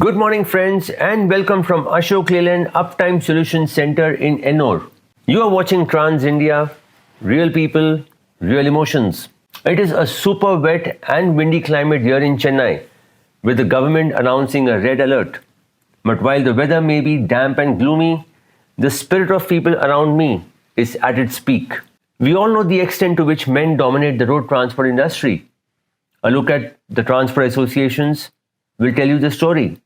Good morning, friends, and welcome from Ashok Leyland Uptime Solution Centre in Ennore. You are watching Trans India, real people, real emotions. It is a super wet and windy climate here in Chennai, with the government announcing a red alert. But while the weather may be damp and gloomy, the spirit of people around me is at its peak. We all know the extent to which men dominate the road transport industry. A look at the transport associations will tell you the story.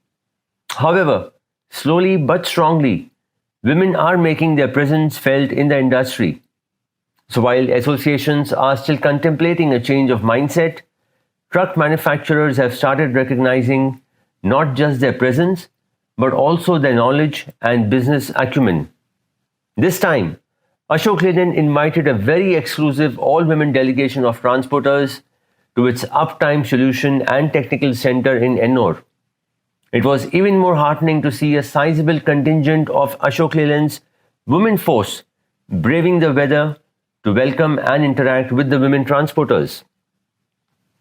However, slowly but strongly, women are making their presence felt in the industry. So while associations are still contemplating a change of mindset, truck manufacturers have started recognizing not just their presence, but also their knowledge and business acumen. This time, Ashok Leyland invited a very exclusive all-women delegation of transporters to its Uptime Solution and Technical Centre in Ennore. It was even more heartening to see a sizable contingent of Ashok Leyland's women force braving the weather to welcome and interact with the women transporters.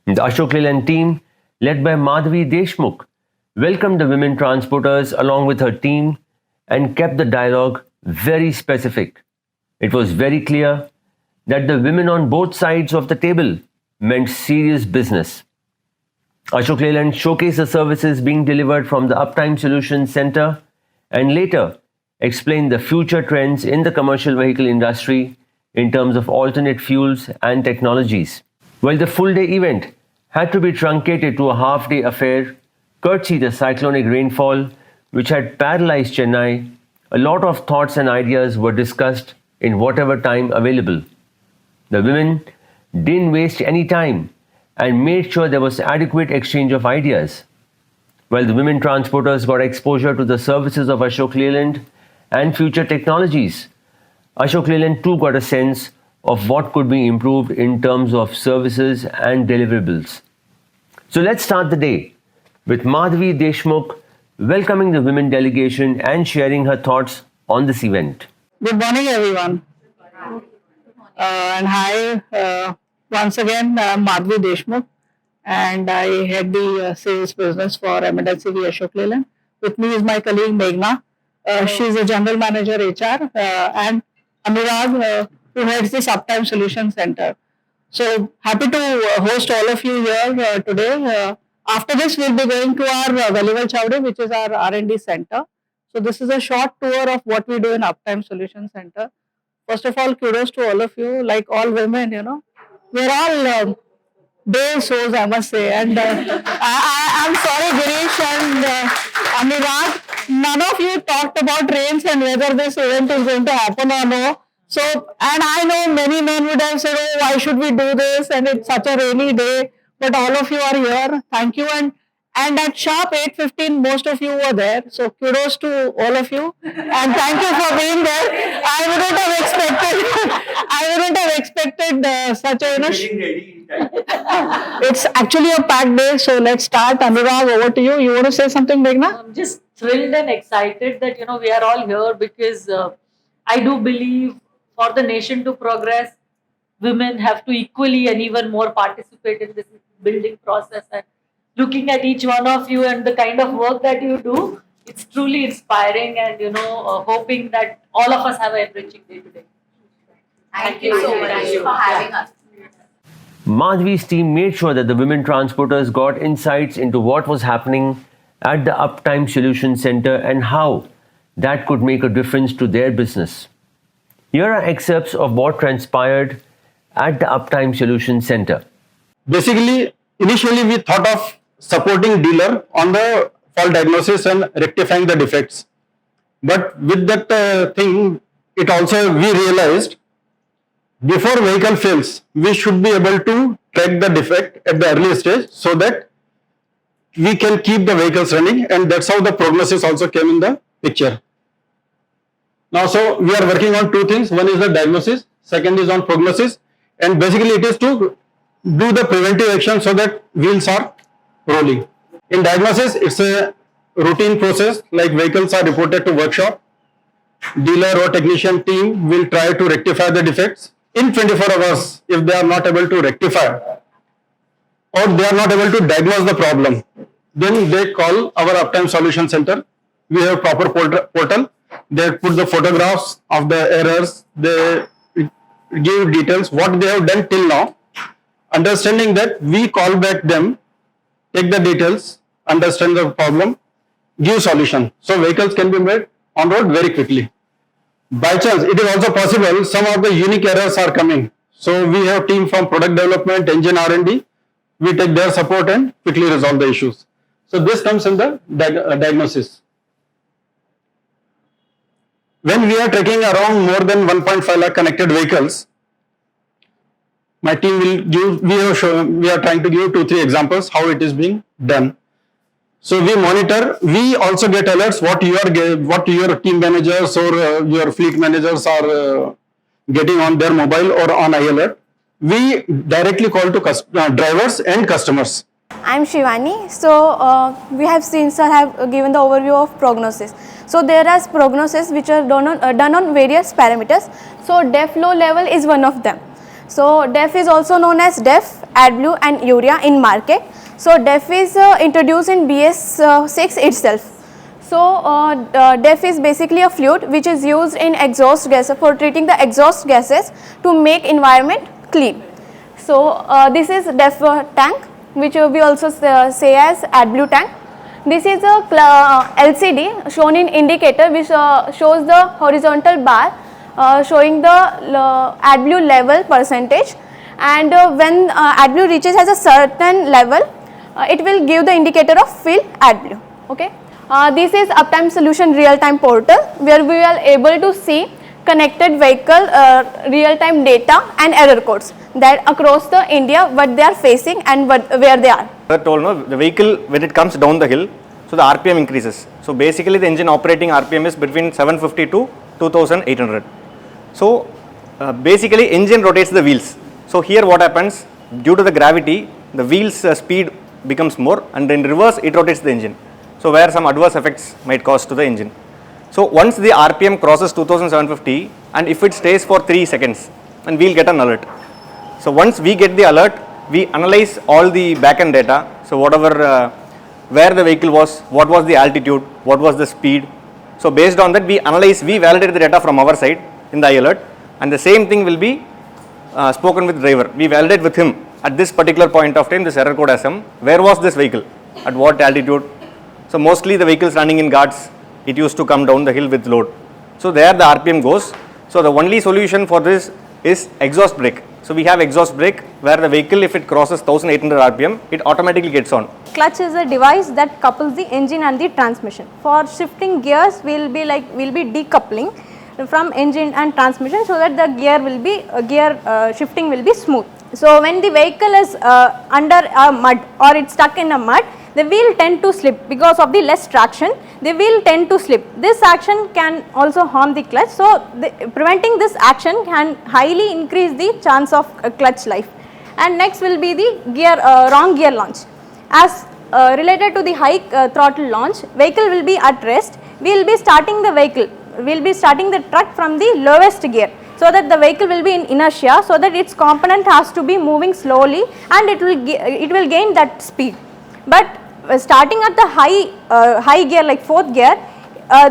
The Ashok Leyland team, led by Madhavi Deshmukh, welcomed the women transporters along with her team and kept the dialogue very specific. It was very clear that the women on both sides of the table meant serious business. Ashok Leyland showcased the services being delivered from the Uptime Solution Centre and later explained the future trends in the commercial vehicle industry in terms of alternate fuels and technologies. While the full-day event had to be truncated to a half-day affair, courtesy the cyclonic rainfall which had paralyzed Chennai, a lot of thoughts and ideas were discussed in whatever time available. The women didn't waste any time and made sure there was adequate exchange of ideas. While the women transporters got exposure to the services of Ashok Leyland and future technologies, Ashok Leyland too got a sense of what could be improved in terms of services and deliverables. So let's start the day with Madhavi Deshmukh welcoming the women delegation and sharing her thoughts on this event. Good morning, everyone. And hi, once again, I'm Madhavi Deshmukh, and I head the sales business for M&HCV Ashok Leyland. With me is my colleague Meghna. She's a general manager HR, and Anurag, who heads this Uptime Solution Centre. So happy to host all of you here today. After this, we'll be going to our Valleyville Chowde, which is our R&D center. So this is a short tour of what we do in Uptime Solution Centre. First of all, kudos to all of you. Like all women, we're all brave souls, I must say. And I'm sorry, Girish and Anurag, none of you talked about rains and whether this event is going to happen or no. So, and I know many men would have said, oh, why should we do this? And it's such a rainy day. But all of you are here. Thank you. And at sharp 8:15, most of you were there. So kudos to all of you. And thank you for being there. I wouldn't have expected such a, it's actually a packed day. So let's start. Anurag, over to you. You want to say something, Meghna? I'm just thrilled and excited that, we are all here because I do believe for the nation to progress, women have to equally and even more participate in this building process. And looking at each one of you and the kind of work that you do, it's truly inspiring and, hoping that all of us have an enriching day today. Thank you so much for having us. Madhavi's team made sure that the women transporters got insights into what was happening at the Uptime Solution Centre and how that could make a difference to their business. Here are excerpts of what transpired at the Uptime Solution Centre. Basically, initially we thought of supporting dealer on the fault diagnosis and rectifying the defects. But with that thing, it also we realized before vehicle fails, we should be able to track the defect at the early stage so that we can keep the vehicles running, and that's how the prognosis also came in the picture. Now, so we are working on two things. One is the diagnosis, second is on prognosis, and basically it is to do the preventive action so that wheels are rolling. In diagnosis, it's a routine process, like vehicles are reported to workshop. Dealer or technician team will try to rectify the defects. In 24 hours, if they are not able to rectify or they are not able to diagnose the problem, Then they call our Uptime Solution Center. We have proper portal. They put the photographs of the errors. They give details what they have done till now. Understanding that, we call back them, take the details, understand the problem, give solution. So vehicles can be made on road very quickly. By chance, it is also possible some of the unique errors are coming. So we have team from product development, engine R&D. We take their support and quickly resolve the issues. So this comes in the diagnosis. When we are tracking around more than 1.5 lakh connected vehicles, my team will give, we are trying to give 2-3 examples how it is being done. So we monitor, we also get alerts what your team managers or your fleet managers are getting on their mobile or on iAlert. We directly call to drivers and customers. I am Shivani. So we have seen, sir have given the overview of prognosis. So there are prognosis which are done on various parameters. So DEF low level is one of them. So DEF is also known as DEF, AdBlue and Urea in market. So DEF is introduced in BS6 itself. So DEF is basically a fluid which is used in exhaust gas for treating the exhaust gases to make environment clean. So this is DEF tank, which we also say as AdBlue tank. This is a LCD shown in indicator which shows the horizontal bar showing the AdBlue level percentage, and when AdBlue reaches as a certain level, it will give the indicator of fill AdBlue. Okay. This is Uptime Solution real-time portal where we are able to see connected vehicle real-time data and error codes that across the India what they are facing and where they are. Sir told no, the vehicle when it comes down the hill, so the RPM increases. So basically the engine operating RPM is between 750 to 2800. So basically engine rotates the wheels. So here what happens, due to the gravity, the wheels speed becomes more, and in reverse it rotates the engine. So where some adverse effects might cause to the engine. So once the RPM crosses 2750 and if it stays for 3 seconds, then we will get an alert. So once we get the alert, we analyze all the backend data. So whatever where the vehicle was, what was the altitude, what was the speed. So based on that we analyze, we validate the data from our side in the alert, and the same thing will be spoken with driver. We validate with him at this particular point of time this error code has come. Where was this vehicle? At what altitude? So mostly the vehicles running in Ghats, it used to come down the hill with load. So there the RPM goes. So the only solution for this is exhaust brake. So we have exhaust brake where the vehicle, if it crosses 1800 RPM, it automatically gets on. Clutch is a device that couples the engine and the transmission. For shifting gears, we'll be decoupling from engine and transmission so that the gear shifting will be smooth. So when the vehicle is under a mud or it's stuck in a mud, the wheel tend to slip because of the less traction. The wheel tend to slip. This action can also harm the clutch. So preventing this action can highly increase the chance of clutch life. And next will be the wrong gear launch. As related to the high throttle launch, vehicle will be at rest. We will be starting the vehicle. We will be starting the truck from the lowest gear, so that the vehicle will be in inertia, so that its component has to be moving slowly and it will gain that speed. But starting at the high gear like 4th gear,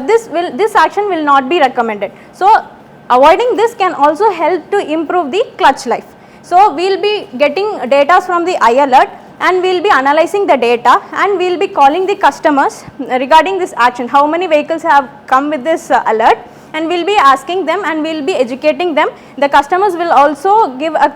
this action will not be recommended. So avoiding this can also help to improve the clutch life. So we will be getting data from the iAlert and we will be analyzing the data, and we will be calling the customers regarding this action. How many vehicles have come with this alert, and we will be asking them and we will be educating them. The customers will also give a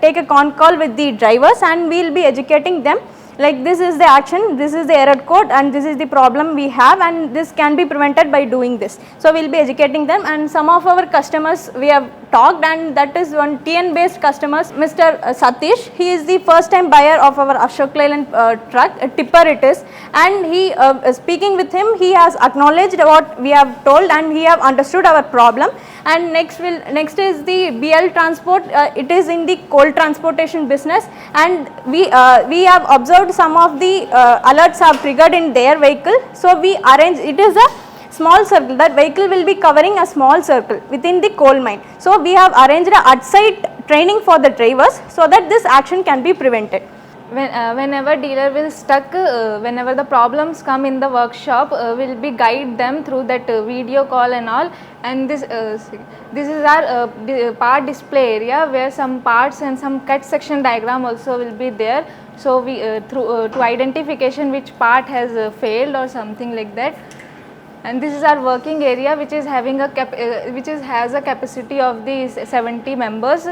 take a con call with the drivers, and we will be educating them like this is the action, this is the error code, and this is the problem we have, and this can be prevented by doing this. So we will be educating them, and some of our customers we have talked, and that is one TN based customers, Mr. Satish. He is the first time buyer of our Ashok Leyland truck, tipper it is, and he speaking with him, he has acknowledged what we have told and he have understood our problem. And next is the BL transport. It is in the coal transportation business, and we have observed some of the alerts have triggered in their vehicle. So we arrange, it is a small circle, that vehicle will be covering a small circle within the coal mine. So we have arranged a at-site training for the drivers so that this action can be prevented. whenever dealer will stuck, whenever the problems come in the workshop, will be guide them through that video call and all. And this is our part display area, where some parts and some cut section diagram also will be there. So we through to identification which part has failed or something like that. And this is our working area, which is having a has a capacity of the 70 members.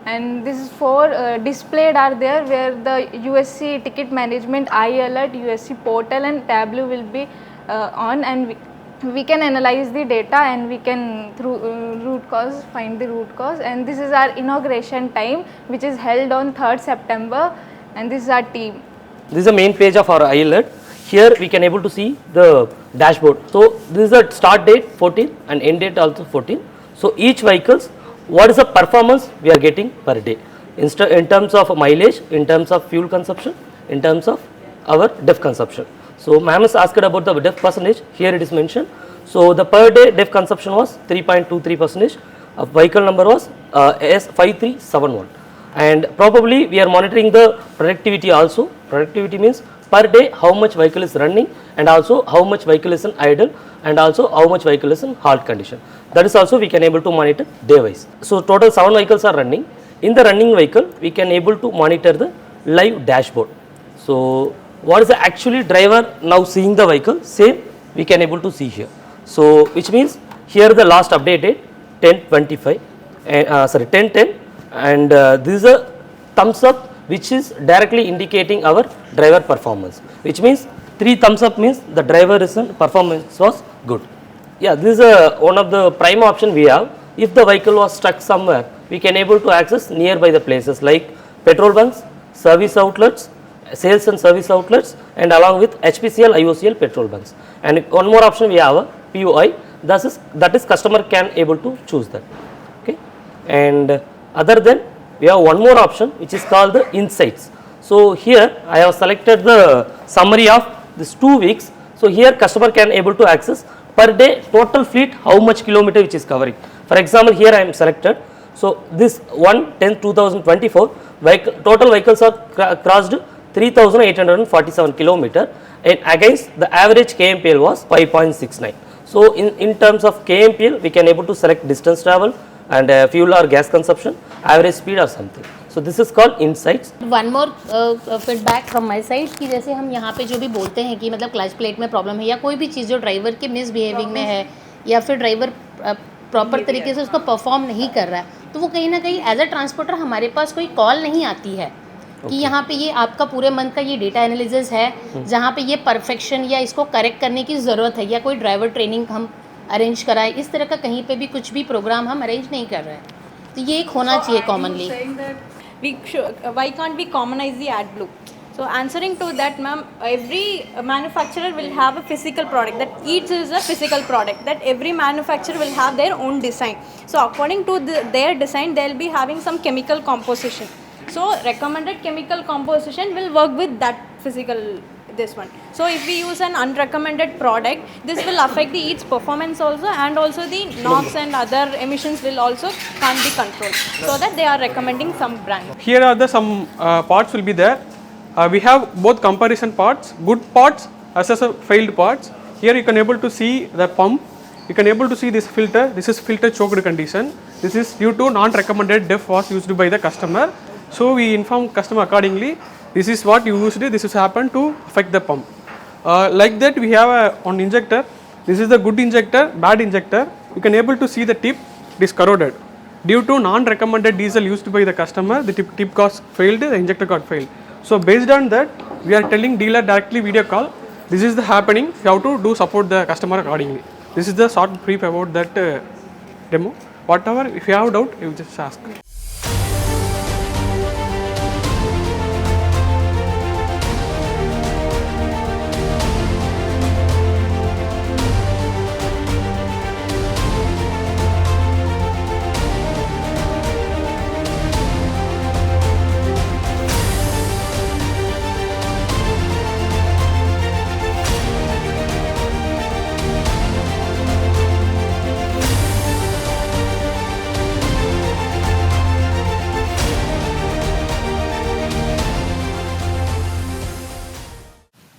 And this is for displayed are there, where the USC ticket management, iAlert, USC portal and Tableau will be on, and we can analyze the data, and we can through root cause find the root cause. And this is our inauguration time, which is held on 3rd September, and this is our team. This is the main page of our iAlert. Here we can able to see the dashboard. So this is the start date 14 and end date also 14. So each vehicles, what is the performance we are getting per day in terms of mileage, in terms of fuel consumption, in terms of our DEF consumption. So ma'am has asked about the DEF percentage. Here it is mentioned. So the per day DEF consumption was 3.23%. Vehicle number was S5371. And probably we are monitoring the productivity also. Productivity means per day how much vehicle is running, and also how much vehicle is in idle, and also how much vehicle is in halt condition. That is also we can able to monitor day wise. So total 7 vehicles are running. In the running vehicle we can able to monitor the live dashboard. So what is the actually driver now seeing the vehicle, same we can able to see here. So which means here the last update date 10/25 10/10, and this is a thumbs up which is directly indicating our driver performance, which means 3 thumbs up means the driver is performance was good. Yeah, this is one of the prime option we have. If the vehicle was stuck somewhere, we can able to access nearby the places like petrol bunks, service outlets, sales and service outlets, and along with HPCL, IOCL petrol bunks. And one more option we have a POI, that is customer can able to choose that. Okay, and other than we have one more option which is called the insights. So here I have selected the summary of this 2 weeks. So here customer can able to access per day total fleet how much kilometer which is covering. For example, here I am selected. So this 1/10/2024 total vehicles are crossed 3,847 kilometer, and against the average KMPL was 5.69. So in terms of KMPL we can able to select distance travel and fuel or gas consumption, average speed or something. So this is called insights. One more feedback from my side कि जैसे हम यहाँ पे जो भी बोलते हैं कि मतलब क्लच प्लेट में प्रॉब्लम है या कोई भी चीज़ जो ड्राइवर के मिसबिहेविंग में है, या फिर ड्राइवर प्रॉपर तरीके से उसको परफॉर्म नहीं कर रहा है, तो वो कहीं ना कहीं एज अ ट्रांसपोर्टर हमारे पास कोई कॉल नहीं आती है कि यहाँ पे ये आपका पूरे मंथ का ये डेटा एनालिसिस है जहाँ पे ये परफेक्शन या इसको करेक्ट करने की ज़रूरत है, या कोई ड्राइवर ट्रेनिंग हम अरेंज कराए, इस तरह का कहीं पे भी कुछ भी प्रोग्राम हम अरेंज नहीं कर रहे हैं. तो ये एक होना चाहिए commonly. Why can't we commonize the AdBlue? So answering to that, ma'am, every manufacturer will have a physical product, that each is a physical product, that every manufacturer will have their own design. So according to their design, they will be having some chemical composition. So recommended chemical composition will work with that physical this one. So if we use an unrecommended product, this will affect the each performance also, and also the NOx and other emissions will also can't be controlled. So that they are recommending some brand. Here are the some parts will be there. We have both comparison parts, good parts as well as failed parts. Here you can able to see the pump. You can able to see this filter. This is filter choked condition. This is due to non-recommended DEF was used by the customer. So we inform customer accordingly. This is what you used. This has happened to affect the pump. Like that we have on injector. This is the good injector, bad injector. You can able to see the tip. It is corroded. Due to non-recommended diesel used by the customer, the tip got failed, the injector got failed. So based on that, we are telling dealer directly video call. This is the happening. You have to do support the customer accordingly. This is the short brief about that demo. Whatever, if you have doubt, you just ask.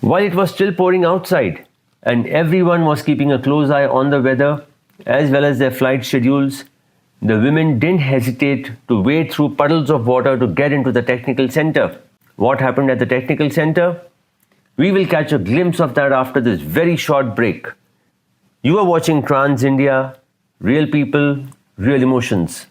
While it was still pouring outside and everyone was keeping a close eye on the weather as well as their flight schedules, the women didn't hesitate to wade through puddles of water to get into the technical center. What happened at the technical center? We will catch a glimpse of that after this very short break. You are watching Trans India, real people, real emotions.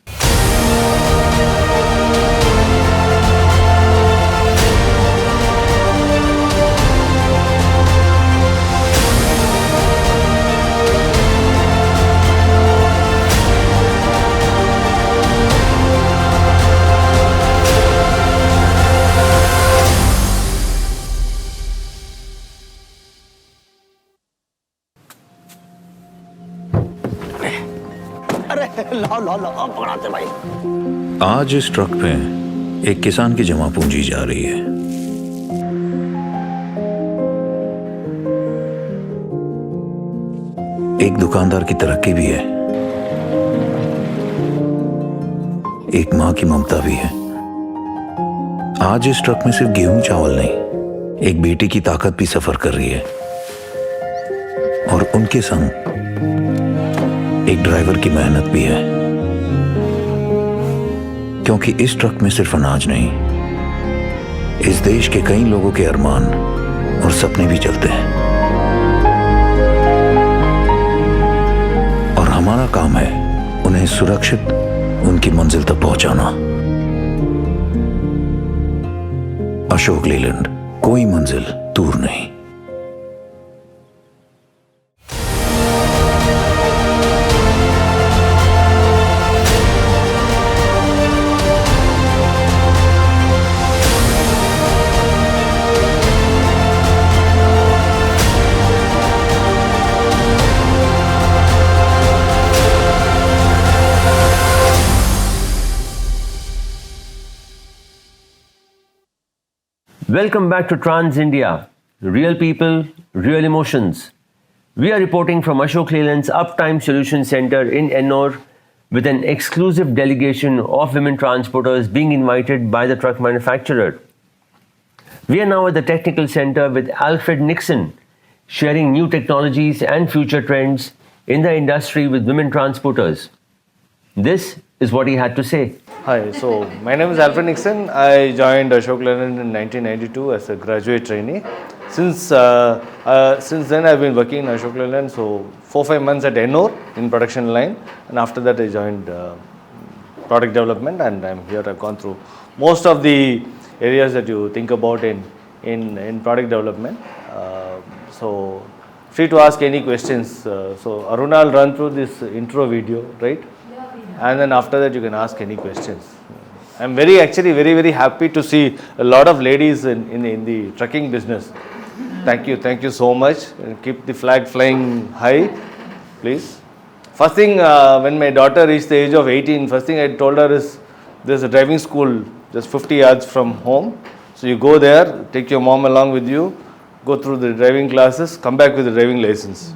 आज इस truck पे एक किसान की जमा पूंजी जा रही है। एक दुकानदार की तरक्की भी है, एक मां की ममता भी है। आज इस ट्रक में सिर्फ गेहूं चावल नहीं, एक बेटी की ताकत भी सफर कर रही है और उनके संग एक ड्राइवर की मेहनत भी है, क्योंकि इस ट्रक में सिर्फ अनाज नहीं, इस देश के कई लोगों के अरमान और सपने भी चलते हैं और हमारा काम है उन्हें सुरक्षित उनकी मंजिल तक पहुंचाना। अशोक लीलैंड, कोई मंजिल दूर नहीं। Welcome back to Trans India, real people, real emotions. We are reporting from Ashok Leyland's Uptime Solution Centre in Ennore with an exclusive delegation of women transporters being invited by the truck manufacturer. We are now at the technical centre with Alfred Nixon, sharing new technologies and future trends in the industry with women transporters. This is what he had to say. Hi, so my name is Alfred Nixon. I joined Ashok Leyland in 1992 as a graduate trainee. Since then I've been working in Ashok Leyland, so 4-5 months at Ennore in production line, and after that I joined product development, and I'm here. I've gone through most of the areas that you think about in product development. So free to ask any questions. So Aruna will run through this intro video, right? And then after that you can ask any questions. I'm very happy to see a lot of ladies in the trucking business. Thank you so much. Keep the flag flying high, please. First thing, when my daughter reached the age of 18, first thing I told her is there's a driving school just 50 yards from home. So you go there, take your mom along with you, go through the driving classes, come back with a driving license.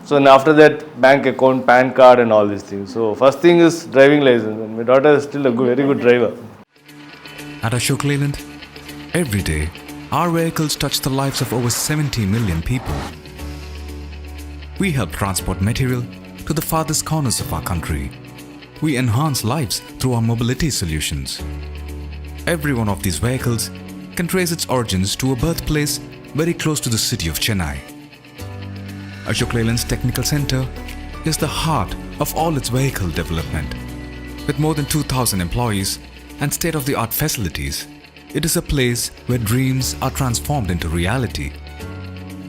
So and after that, bank account, PAN card and all these things. So first thing is driving license. And my daughter is still a very good driver. At Ashok Leyland, every day, our vehicles touch the lives of over 70 million people. We help transport material to the farthest corners of our country. We enhance lives through our mobility solutions. Every one of these vehicles can trace its origins to a birthplace very close to the city of Chennai. Ashok Leyland's Technical Centre is the heart of all its vehicle development. With more than 2,000 employees and state-of-the-art facilities, it is a place where dreams are transformed into reality.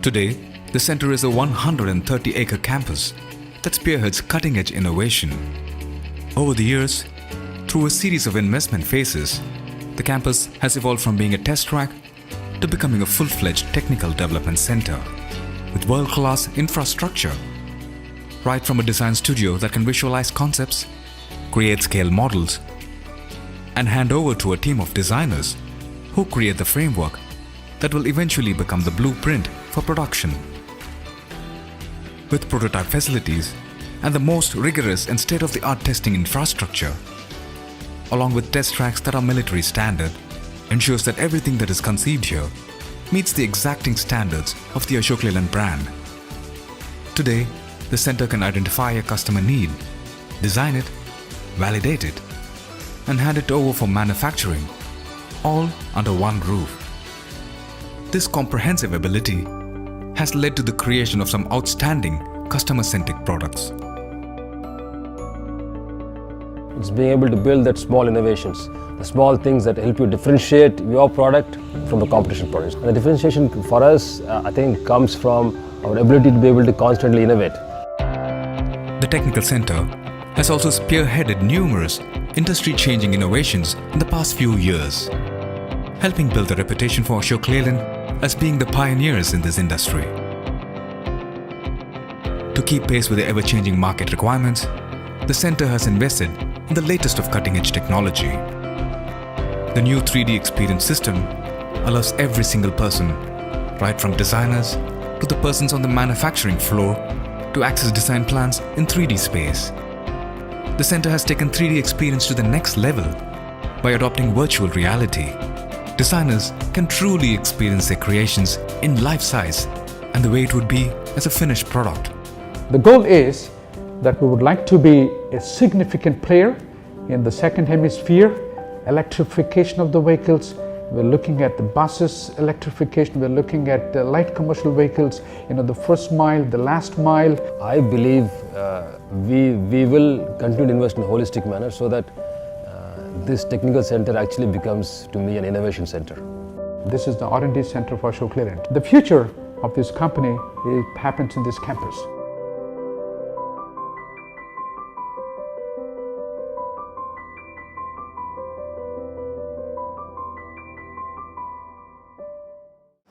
Today, the centre is a 130-acre campus that spearheads cutting-edge innovation. Over the years, through a series of investment phases, the campus has evolved from being a test track to becoming a full-fledged technical development centre with world-class infrastructure. Right from a design studio that can visualize concepts, create scale models, and hand over to a team of designers who create the framework that will eventually become the blueprint for production. With prototype facilities and the most rigorous and state-of-the-art testing infrastructure, along with test tracks that are military standard, ensures that everything that is conceived here meets the exacting standards of the Ashok Leyland brand. Today, the center can identify a customer need, design it, validate it, and hand it over for manufacturing, all under one roof. This comprehensive ability has led to the creation of some outstanding customer-centric products. It's being able to build that small innovations, the small things that help you differentiate your product from the competition products. And the differentiation for us, I think, comes from our ability to be able to constantly innovate. The Technical Center has also spearheaded numerous industry-changing innovations in the past few years, helping build a reputation for Ashok Leyland as being the pioneers in this industry. To keep pace with the ever-changing market requirements, the center has invested in the latest of cutting-edge technology. The new 3D experience system allows every single person, right from designers to the persons on the manufacturing floor, to access design plans in 3D space. The center has taken 3D experience to the next level by adopting virtual reality. Designers can truly experience their creations in life size and the way it would be as a finished product. The goal is that we would like to be a significant player in the second hemisphere, electrification of the vehicles. We're looking at the buses electrification, we're looking at light commercial vehicles, the first mile, the last mile. I believe we will continue to invest in a holistic manner so that this technical center actually becomes, to me, an innovation center. This is the R&D center for Ashok Leyland. The future of this company happens in this campus.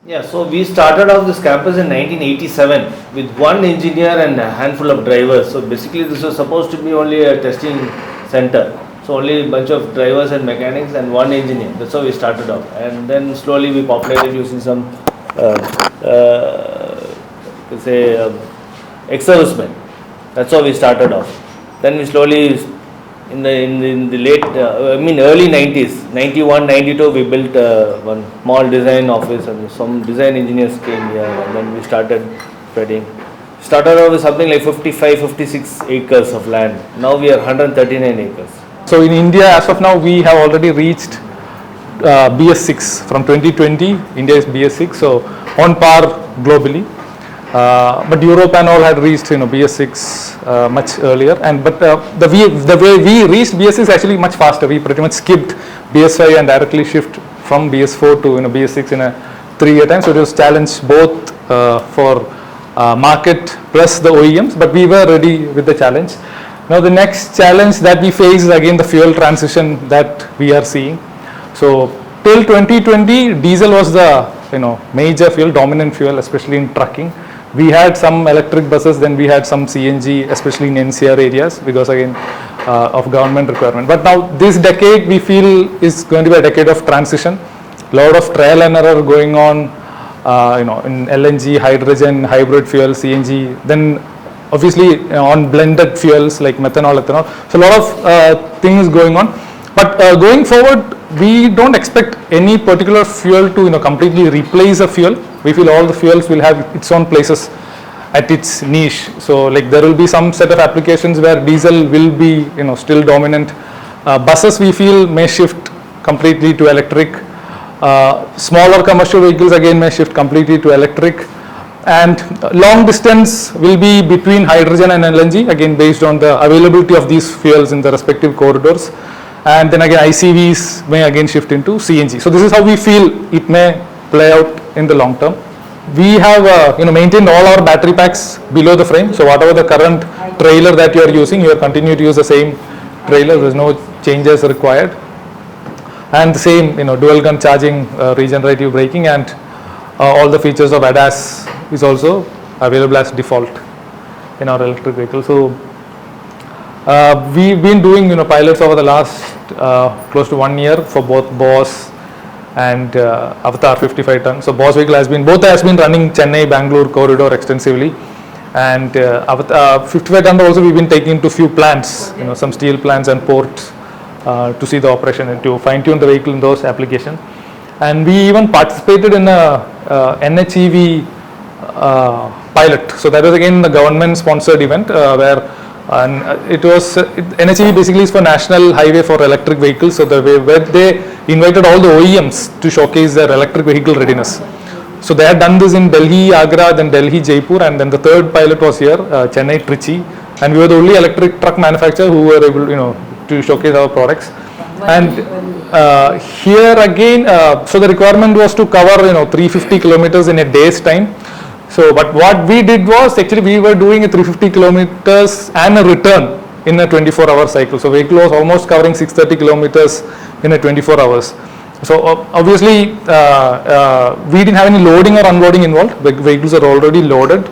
Yeah, so we started off this campus in 1987 with one engineer and a handful of drivers. So basically this was supposed to be only a testing center. So only a bunch of drivers and mechanics and one engineer. That's how we started off. And then slowly we populated using some ex-servicemen. That's how we started off. Then we slowly, in the late, early 90s, 91, 92, we built one small design office and some design engineers came here, and then we started spreading. Started off with something like 55, 56 acres of land. Now we are 139 acres. So in India, as of now, we have already reached BS6 from 2020. India is BS6, so on par globally. But Europe and all had reached BS6 much earlier. But the way we reached BS6 is actually much faster. We pretty much skipped BS5 and directly shift from BS4 to BS6 in a 3-year time. So it was challenge both for market plus the OEMs, but we were ready with the challenge. Now the next challenge that we face is again the fuel transition that we are seeing. So till 2020, diesel was the major fuel, dominant fuel, especially in trucking. We had some electric buses, then we had some CNG, especially in NCR areas, because again of government requirement. But now this decade we feel is going to be a decade of transition. A lot of trial and error going on, in LNG, hydrogen, hybrid fuel, CNG. Then obviously on blended fuels like methanol, ethanol. So a lot of things going on. But going forward, we don't expect any particular fuel to completely replace a fuel. We feel all the fuels will have its own places at its niche. So like there will be some set of applications where diesel will be still dominant. Buses we feel may shift completely to electric. Smaller commercial vehicles again may shift completely to electric. And long distance will be between hydrogen and LNG, again based on the availability of these fuels in the respective corridors. And then again ICVs may again shift into CNG. So this is how we feel it may play out in the long term. We have maintained all our battery packs below the frame. So whatever the current trailer that you are using, you are continue to use the same trailer. There is no changes required. And the same dual gun charging, regenerative braking, and all the features of ADAS is also available as default in our electric vehicle. So we've been doing pilots over the last close to 1 year for both Boss and Avatar 55 ton. So Boss vehicle has been running Chennai Bangalore corridor extensively, and Avatar 55 ton also we've been taking to few plants, some steel plants and ports to see the operation and to fine tune the vehicle in those applications. and we even participated in a NHEV pilot. So that was again the government sponsored event where it was NHEV basically is for National Highway for Electric Vehicles. So where they invited all the OEMs to showcase their electric vehicle readiness. So they had done this in Delhi, Agra, then Delhi, Jaipur, and then the third pilot was here, Chennai, Trichy, and we were the only electric truck manufacturer who were able, to showcase our products. And here again, so the requirement was to cover 350 kilometers in a day's time. So, but what we did was actually we were doing a 350 kilometers and a return in a 24-hour cycle. So vehicle was almost covering 630 kilometers in a 24 hours. So obviously we didn't have any loading or unloading involved. The vehicles are already loaded,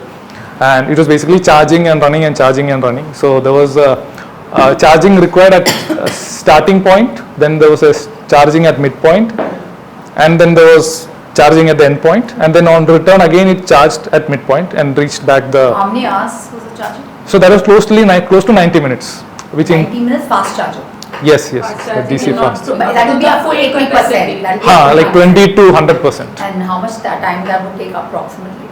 and it was basically charging and running and charging and running. So there was charging required at starting point, then there was a charging at midpoint, and then there was charging at the end point, and then on return again it charged at midpoint and reached back the. How many hours was the charging? So that was close to 90 minutes. Which 90 minutes fast charging. Yes, DC fast. So that would be a full 80%. Like 20 to 100%. And how much time that would take approximately?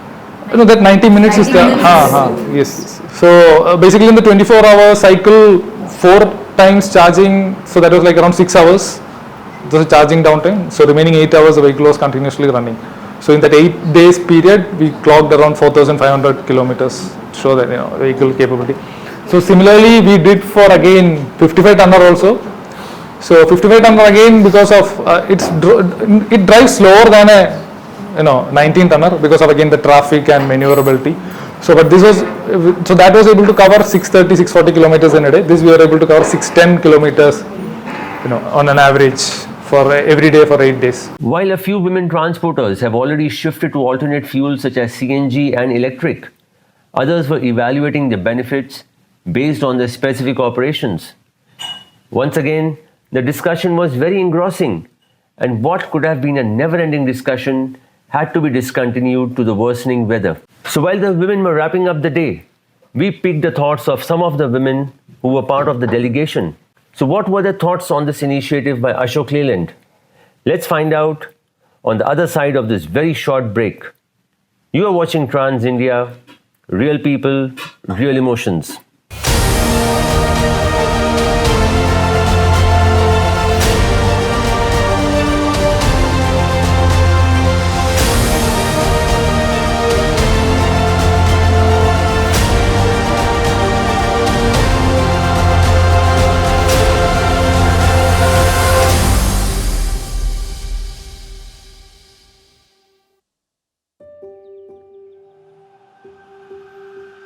No, that 90 minutes is there. Yes. So basically in the 24-hour cycle, 4 times charging. So that was like around 6 hours. There was a charging downtime. So remaining 8 hours the vehicle was continuously running. So in that 8 days period, we clocked around 4,500 kilometers to show that vehicle capability. So similarly, we did for again 55 tonner also. So 55 tonner again because of it drives slower than a 19 tonner because of again the traffic and maneuverability. So but this was that was able to cover 630, 640 kilometers in a day. This we were able to cover 610 kilometers, on an average for every day for 8 days. While a few women transporters have already shifted to alternate fuels such as CNG and electric, others were evaluating the benefits based on their specific operations. Once again, the discussion was very engrossing, and what could have been a never-ending discussion had to be discontinued to the worsening weather. So while the women were wrapping up the day, we picked the thoughts of some of the women who were part of the delegation. So what were their thoughts on this initiative by Ashok Leyland? Let's find out on the other side of this very short break. You are watching Trans India, real people, real emotions.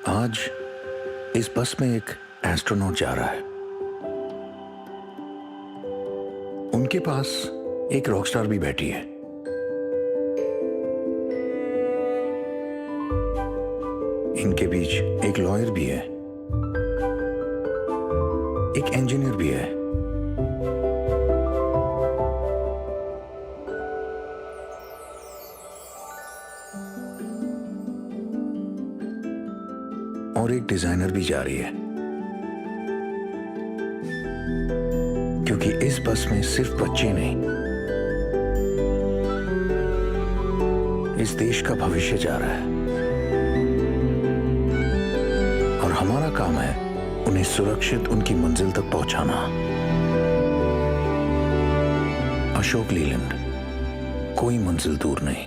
आज इस बस में एक astronaut जा रहा है। उनके पास एक रॉकस्टार भी बैठी है। इनके बीच एक लॉयर भी है, एक इंजीनियर भी है, और एक डिजाइनर भी जा रही है, क्योंकि इस बस में सिर्फ बच्चे नहीं, इस देश का भविष्य जा रहा है, और हमारा काम है उन्हें सुरक्षित उनकी मंजिल तक पहुंचाना। अशोक लीलैंड, कोई मंजिल दूर नहीं।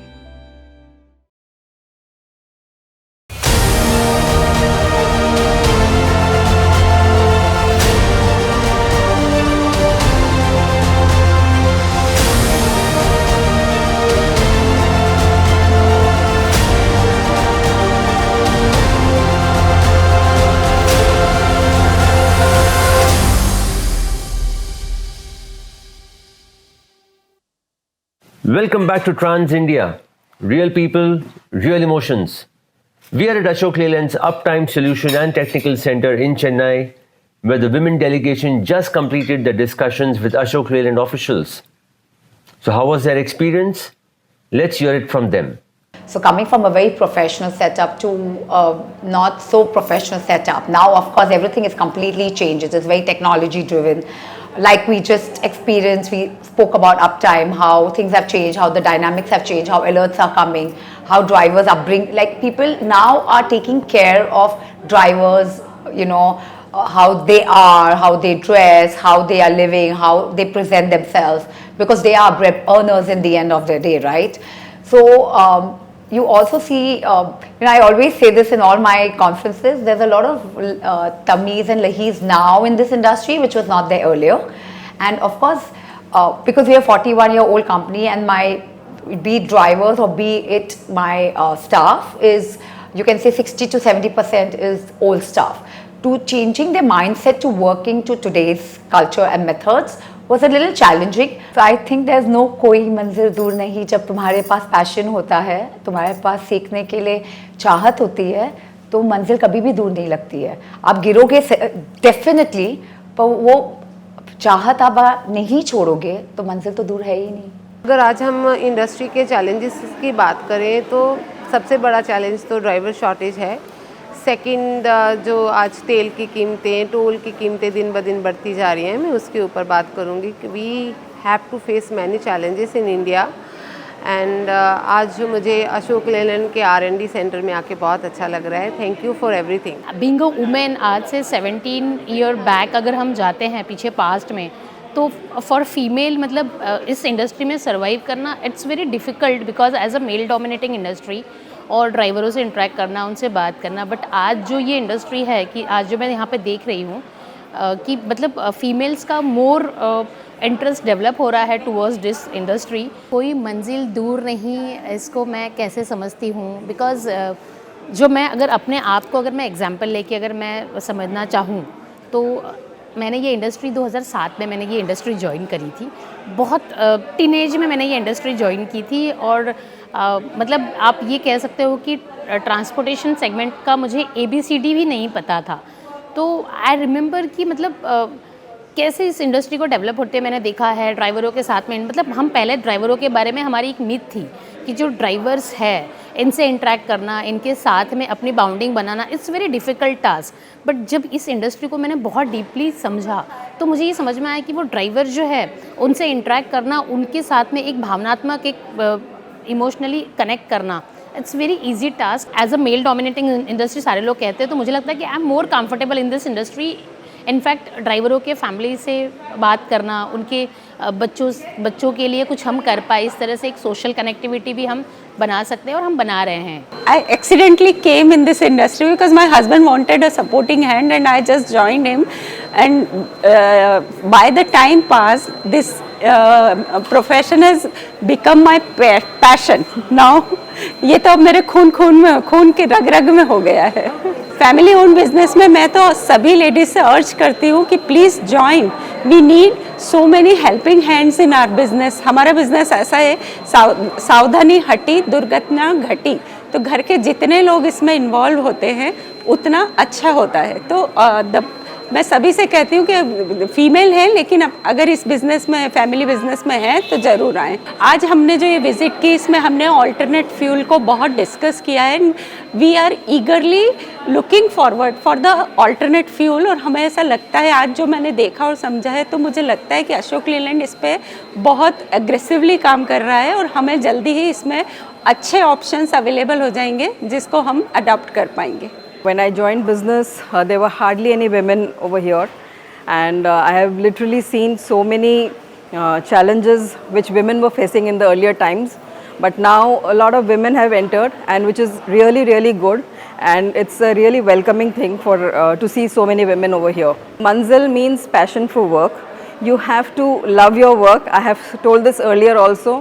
Welcome back to Trans India, real people, real emotions. We are at Ashok Leyland's Uptime Solution and Technical Centre in Chennai, where the women delegation just completed the discussions with Ashok Leyland officials. So how was their experience? Let's hear it from them. So coming from a very professional setup to a not so professional setup, now of course everything is completely changed. It is very technology driven. like we just experienced, we spoke about uptime, how things have changed, how the dynamics have changed, how alerts are coming, how drivers are like people now are taking care of drivers, you know, how they are, how they dress, how they are living, how they present themselves, because they are earners in the end of the day, right? So you also see, you know, I always say this in all my conferences, there's a lot of Tamils and Lahis now in this industry, which was not there earlier. And of course, because we are a 41-year-old company, and my, be it drivers or be it my staff is, you can say 60 to 70% is old staff. To changing their mindset to working to today's culture and methods was a little challenging. So I think there's no कोई मंजिल दूर नहीं, जब तुम्हारे पास passion होता है, तुम्हारे पास सीखने के लिए चाहत होती है, तो मंजिल कभी भी दूर नहीं लगती है. आप गिरोगे डेफिनेटली, पर वो चाहत आप नहीं छोड़ोगे तो मंजिल तो दूर है ही नहीं. अगर आज हम इंडस्ट्री के चैलेंजेस की बात करें तो सबसे बड़ा चैलेंज तो ड्राइवर शॉर्टेज है. सेकंड, जो आज तेल की कीमतें, टोल की कीमतें दिन ब दिन बढ़ती जा रही हैं, मैं उसके ऊपर बात करूंगी कि we have to face many challenges in India. And आज मुझे अशोक लेलैंड के R&D सेंटर में आके बहुत अच्छा लग रहा है. Thank you for everything. Being a women, आज से 17 ईयर बैक अगर हम जाते हैं पीछे पास्ट में, तो फॉर फीमेल मतलब इस इंडस्ट्री में सर्वाइव करना it's very difficult, because as a male dominating industry और ड्राइवरों से इंटरेक्ट करना, उनसे बात करना. बट आज जो ये इंडस्ट्री है, कि आज जो मैं यहाँ पे देख रही हूँ कि मतलब फीमेल्स का मोर इंटरेस्ट डेवलप हो रहा है टुवर्ड्स दिस इंडस्ट्री. कोई मंजिल दूर नहीं, इसको मैं कैसे समझती हूँ, बिकॉज जो मैं अगर अपने आप को अगर मैं एग्जांपल लेके अगर मैं समझना चाहूँ, तो मैंने ये इंडस्ट्री 2007 में मैंने ये इंडस्ट्री ज्वाइन करी थी. बहुत टीनेज में मैंने ये इंडस्ट्री ज्वाइन की थी. और मतलब आप ये कह सकते हो कि ट्रांसपोर्टेशन सेगमेंट का मुझे ABCD भी नहीं पता था. तो आई रिमेंबर कि मतलब कैसे इस इंडस्ट्री को डेवलप होते मैंने देखा है ड्राइवरों के साथ में. मतलब हम पहले ड्राइवरों के बारे में हमारी एक मिथ थी कि जो ड्राइवर्स है इनसे इंटरेक्ट करना, इनके साथ में अपनी bounding banana, it's very difficult task. But जब इस इंडस्ट्री को मैंने बहुत डीपली समझा, तो मुझे ये समझ में आया कि वो ड्राइवर जो है उनसे इंटरेक्ट करना, उनके साथ में एक भावनात्मक, एक इमोशनली कनेक्ट करना, it's very easy task. As a male dominating industry सारे लोग कहते हैं, तो मुझे लगता है कि I am more comfortable in this industry. In fact ड्राइवरों के फैमिली से बात करना, उनके बच्चों के लिए कुछ हम कर पाए, इस तरह से एक सोशल कनेक्टिविटी भी हम बना सकते हैं और हम बना रहे हैं. I accidentally came in this industry because my husband wanted a supporting hand and I just joined him, and by the time passed, this profession has become my passion now. ये तो अब मेरे खून के रग में हो गया है. फैमिली ओन बिजनेस में मैं तो सभी लेडीज से अर्ज करती हूँ कि please join. We need so many helping hands in our business. हमारा बिजनेस ऐसा है, सावधानी हटी दुर्घटना घटी. तो घर के जितने लोग इसमें इन्वॉल्व होते हैं उतना अच्छा होता है. तो मैं सभी से कहती हूँ कि फीमेल है, लेकिन अगर इस बिज़नेस में, फैमिली बिज़नेस में है, तो ज़रूर आएँ. आज हमने जो ये विज़िट की, इसमें हमने ऑल्टरनेट फ्यूल को बहुत डिस्कस किया है. We are eagerly looking forward for the alternate fuel. और हमें ऐसा लगता है, आज जो मैंने देखा और समझा है, तो मुझे लगता है कि अशोक लेलैंड इस पर बहुत एग्रेसिवली काम कर रहा है और हमें जल्दी ही इसमें अच्छे ऑप्शंस अवेलेबल हो जाएंगे जिसको हम अडॉप्ट कर पाएंगे. When I joined business, there were hardly any women over here, and I have literally seen so many challenges which women were facing in the earlier times. But now a lot of women have entered, and which is really, really good, and it's a really welcoming thing for to see so many women over here. Manzil means passion for work. You have to love your work. I have told this earlier also.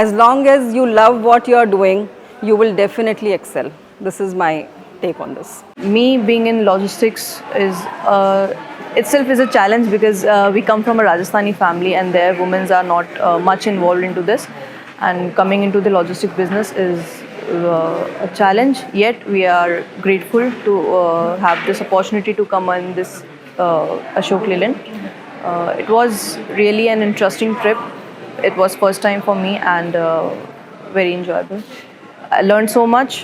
As long as you love what you are doing, you will definitely excel. This is my take on this. Me being in logistics is itself is a challenge because we come from a Rajasthani family and their women are not much involved into this, and coming into the logistics business is a challenge. Yet we are grateful to have this opportunity to come on this Ashok Leyland. It was really an interesting trip. It was first time for me and very enjoyable. I learned so much.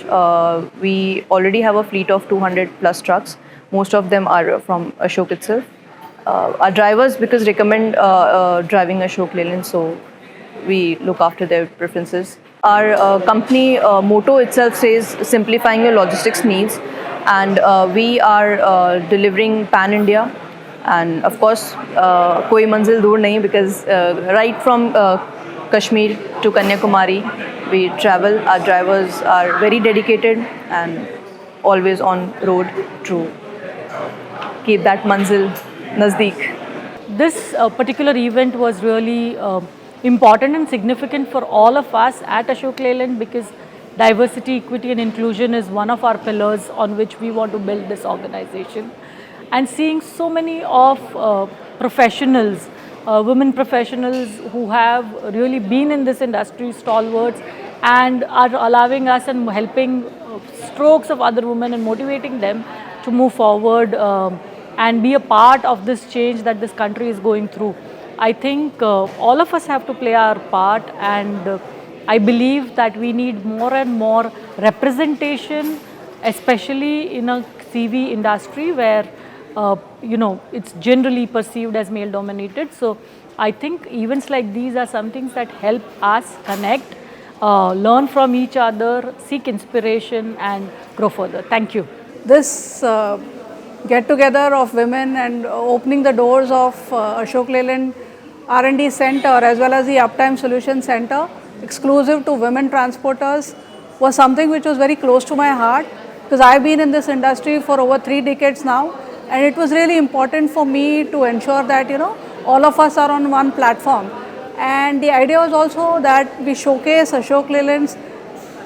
We already have a fleet of 200 plus trucks. Most of them are from Ashok itself. our drivers, because recommend driving Ashok Leyland, so we look after their preferences. Our company motto itself says simplifying your logistics needs, and we are delivering pan India, and of course koi manzil dur nahi, because right from Kashmir to Kanyakumari we travel. Our drivers are very dedicated and always on road to keep that manzil nazdeek. This particular event was really important and significant for all of us at Ashok Leyland, because diversity, equity and inclusion is one of our pillars on which we want to build this organization. And seeing so many of professionals, women professionals who have really been in this industry, stalwarts, and are allowing us and helping strokes of other women and motivating them to move forward and be a part of this change that this country is going through. I think all of us have to play our part, and I believe that we need more and more representation, especially in a CV industry where it's generally perceived as male dominated. So I think events like these are some things that help us connect, learn from each other, seek inspiration and grow further. Thank you. This get together of women and opening the doors of Ashok Leyland R&D Centre as well as the Uptime Solution Centre exclusive to women transporters was something which was very close to my heart, because I've been in this industry for over 3 decades now, and it was really important for me to ensure that all of us are on one platform. And the idea was also that we showcase Ashok Leyland's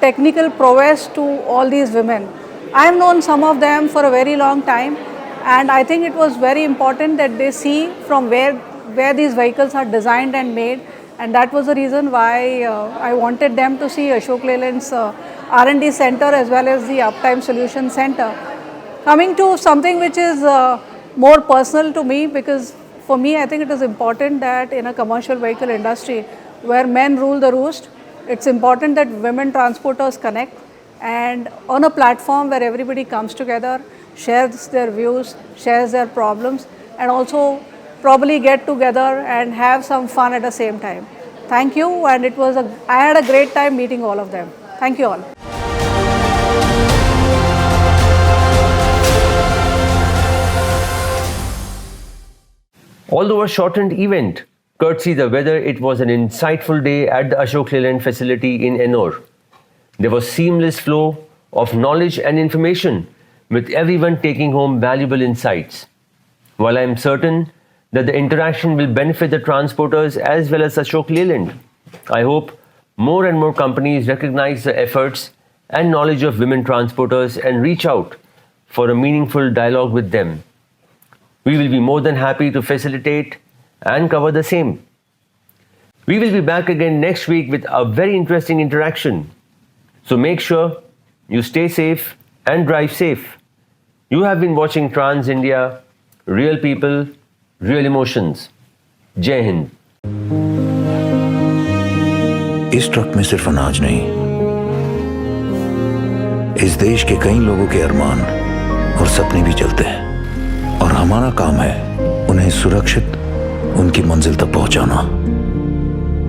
technical prowess to all these women. I've known some of them for a very long time, and I think it was very important that they see from where these vehicles are designed and made, and that was the reason why I wanted them to see Ashok Leyland's R&D Centre as well as the Uptime Solution Centre. Coming to something which is more personal to me, because for me I think it is important that in a commercial vehicle industry where men rule the roost, it's important that women transporters connect, and on a platform where everybody comes together, shares their views, shares their problems, and also probably get together and have some fun at the same time. Thank you, and I had a great time meeting all of them. Thank you all. Although a shortened event, courtesy the weather, it was an insightful day at the Ashok Leyland facility in Ennore. There was seamless flow of knowledge and information, with everyone taking home valuable insights. While I am certain that the interaction will benefit the transporters as well as Ashok Leyland, I hope more and more companies recognize the efforts and knowledge of women transporters and reach out for a meaningful dialogue with them. We will be more than happy to facilitate and cover the same. We will be back again next week with a very interesting interaction. So make sure you stay safe and drive safe. You have been watching Trans India, Real People, Real Emotions. Jai Hind. इस truck में सिर्फ अनाज नहीं, इस देश के कई लोगों के अरमान और सपने भी चलते हैं, और हमारा काम है उन्हें सुरक्षित उनकी मंजिल तक पहुंचाना।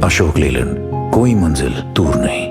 अशोक लेलैंड, कोई मंजिल दूर नहीं।